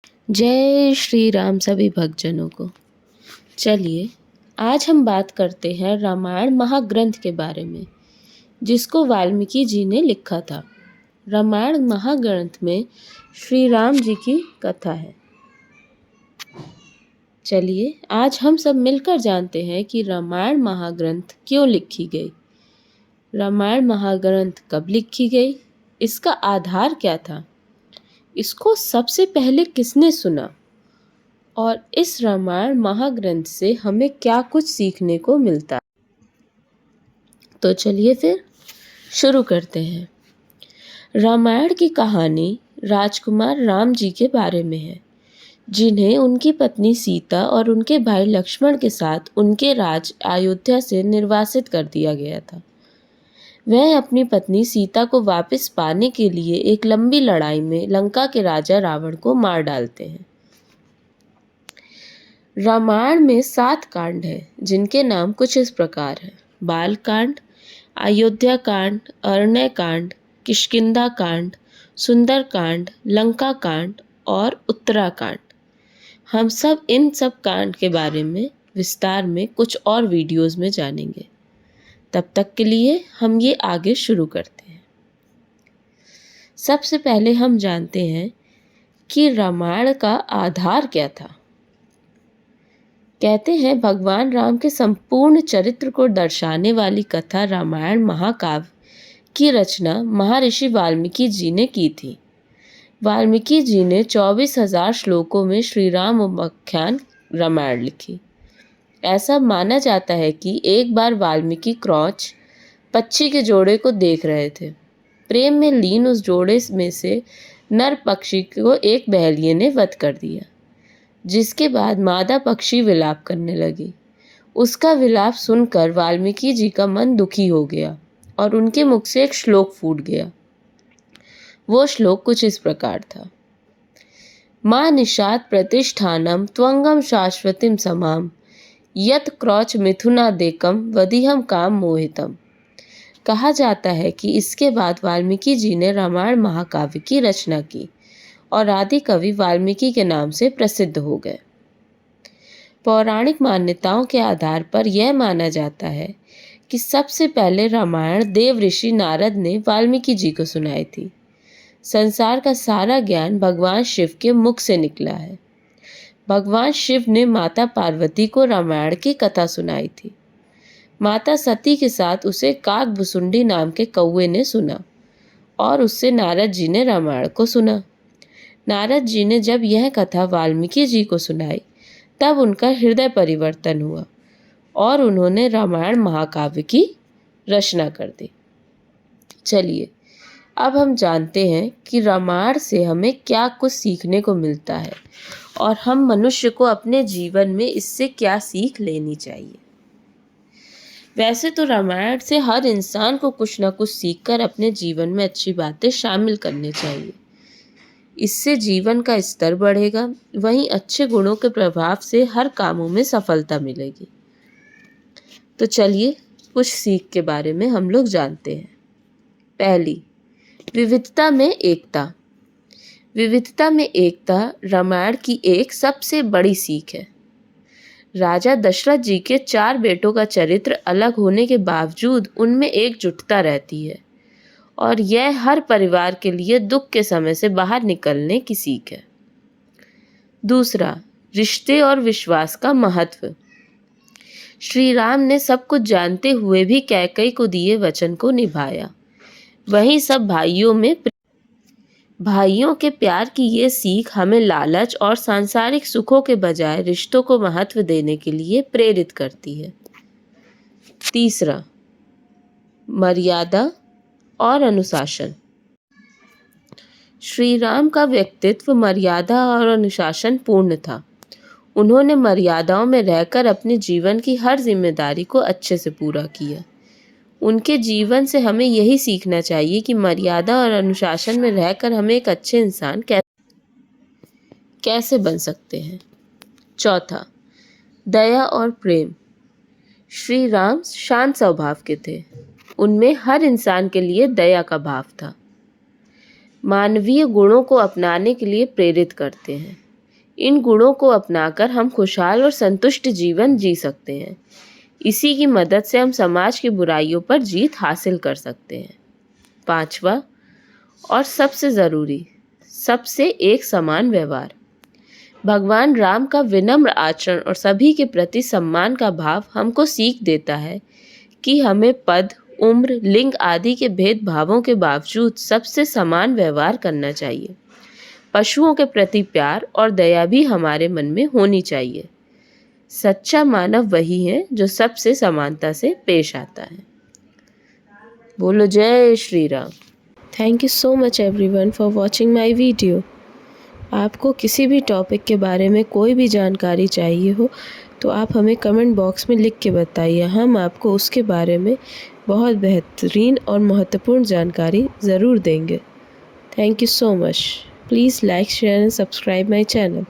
जय श्री राम सभी भक्तजनों को। चलिए आज हम बात करते हैं रामायण महाग्रंथ के बारे में, जिसको वाल्मीकि जी ने लिखा था। रामायण महाग्रंथ में श्री राम जी की कथा है। चलिए आज हम सब मिलकर जानते हैं कि रामायण महाग्रंथ क्यों लिखी गई, रामायण महाग्रंथ कब लिखी गई, इसका आधार क्या था, इसको सबसे पहले किसने सुना और इस रामायण महाग्रंथ से हमें क्या कुछ सीखने को मिलता है। तो चलिए फिर शुरू करते हैं। रामायण की कहानी राजकुमार राम जी के बारे में है, जिन्हें उनकी पत्नी सीता और उनके भाई लक्ष्मण के साथ उनके राज अयोध्या से निर्वासित कर दिया गया था। वह अपनी पत्नी सीता को वापस पाने के लिए एक लंबी लड़ाई में लंका के राजा रावण को मार डालते हैं। रामायण में 7 कांड हैं, जिनके नाम कुछ इस प्रकार हैं: बाल कांड, अयोध्या कांड, अरण्य कांड, किष्किंधा कांड, सुंदर कांड, लंका कांड और उत्तराकांड। हम सब इन सब कांड के बारे में विस्तार में कुछ और वीडियोस में जानेंगे। तब तक के लिए हम ये आगे शुरू करते हैं। सबसे पहले हम जानते हैं कि रामायण का आधार क्या था। कहते हैं भगवान राम के संपूर्ण चरित्र को दर्शाने वाली कथा रामायण महाकाव्य की रचना महर्षि वाल्मीकि जी ने की थी। वाल्मीकि जी ने 24,000 श्लोकों में श्री राम उपाख्यान रामायण लिखी। ऐसा माना जाता है कि एक बार वाल्मीकि क्रौच पक्षी के जोड़े को देख रहे थे। प्रेम में लीन उस जोड़े में से नर पक्षी को एक बहेलिये ने वध कर दिया, जिसके बाद मादा पक्षी विलाप करने लगी। उसका विलाप सुनकर वाल्मीकि जी का मन दुखी हो गया और उनके मुख से एक श्लोक फूट गया। वो श्लोक कुछ इस प्रकार था: मां निषाद प्रतिष्ठानम त्वंगम शाश्वतीम समाम यत क्रौच मिथुनादेकम वदिहम काम मोहितम। कहा जाता है कि इसके बाद वाल्मीकि जी ने रामायण महाकाव्य की रचना की और आदि कवि वाल्मीकि के नाम से प्रसिद्ध हो गए। पौराणिक मान्यताओं के आधार पर यह माना जाता है कि सबसे पहले रामायण देव ऋषि नारद ने वाल्मीकि जी को सुनाई थी। संसार का सारा ज्ञान भगवान शिव के मुख से निकला है। भगवान शिव ने माता पार्वती को रामायण की कथा सुनाई थी। माता सती के साथ उसे काकभुसुंडी नाम के कौवे ने सुना और उससे नारद जी ने रामायण को सुना। नारद जी ने जब यह कथा वाल्मीकि जी को सुनाई, तब उनका हृदय परिवर्तन हुआ और उन्होंने रामायण महाकाव्य की रचना कर दी। चलिए अब हम जानते हैं कि रामायण से हमें क्या कुछ सीखने को मिलता है और हम मनुष्य को अपने जीवन में इससे क्या सीख लेनी चाहिए। वैसे तो रामायण से हर इंसान को कुछ ना कुछ सीखकर अपने जीवन में अच्छी बातें शामिल करनी चाहिए। इससे जीवन का स्तर बढ़ेगा, वहीं अच्छे गुणों के प्रभाव से हर कामों में सफलता मिलेगी। तो चलिए कुछ सीख के बारे में हम लोग जानते हैं। पहली, विविधता में एकता। विविधता में एकता रामायण की एक सबसे बड़ी सीख है। राजा दशरथ जी के 4 बेटों का चरित्र अलग होने के बावजूद उनमें एकजुटता रहती है और यह हर परिवार के लिए दुख के समय से बाहर निकलने की सीख है। दूसरा, रिश्ते और विश्वास का महत्व। श्री राम ने सब कुछ जानते हुए भी कैकेयी को दिए वचन को निभाया। वहीं सब भाइयों के प्यार की ये सीख हमें लालच और सांसारिक सुखों के बजाय रिश्तों को महत्व देने के लिए प्रेरित करती है। तीसरा, मर्यादा और अनुशासन। श्री राम का व्यक्तित्व मर्यादा और अनुशासन पूर्ण था। उन्होंने मर्यादाओं में रहकर अपने जीवन की हर जिम्मेदारी को अच्छे से पूरा किया। उनके जीवन से हमें यही सीखना चाहिए कि मर्यादा और अनुशासन में रहकर हम एक अच्छे इंसान कैसे बन सकते हैं। चौथा, दया और प्रेम। श्री राम शांत स्वभाव के थे। उनमें हर इंसान के लिए दया का भाव था। मानवीय गुणों को अपनाने के लिए प्रेरित करते हैं। इन गुणों को अपनाकर हम खुशहाल और संतुष्ट जीवन जी सकते हैं। इसी की मदद से हम समाज की बुराइयों पर जीत हासिल कर सकते हैं। 5वां और सबसे ज़रूरी, सबसे एक समान व्यवहार। भगवान राम का विनम्र आचरण और सभी के प्रति सम्मान का भाव हमको सीख देता है कि हमें पद, उम्र, लिंग आदि के भेदभावों के बावजूद सबसे समान व्यवहार करना चाहिए। पशुओं के प्रति प्यार और दया भी हमारे मन में होनी चाहिए। सच्चा मानव वही है जो सबसे समानता से पेश आता है। बोलो जय Shri Ram. Thank you so much everyone for watching my video. आपको किसी भी टॉपिक के बारे में कोई भी जानकारी चाहिए हो तो आप हमें कमेंट बॉक्स में लिख के बताइए। हम आपको उसके बारे में बहुत बेहतरीन और महत्वपूर्ण जानकारी ज़रूर देंगे। Thank you so much. Please like, share and subscribe my channel.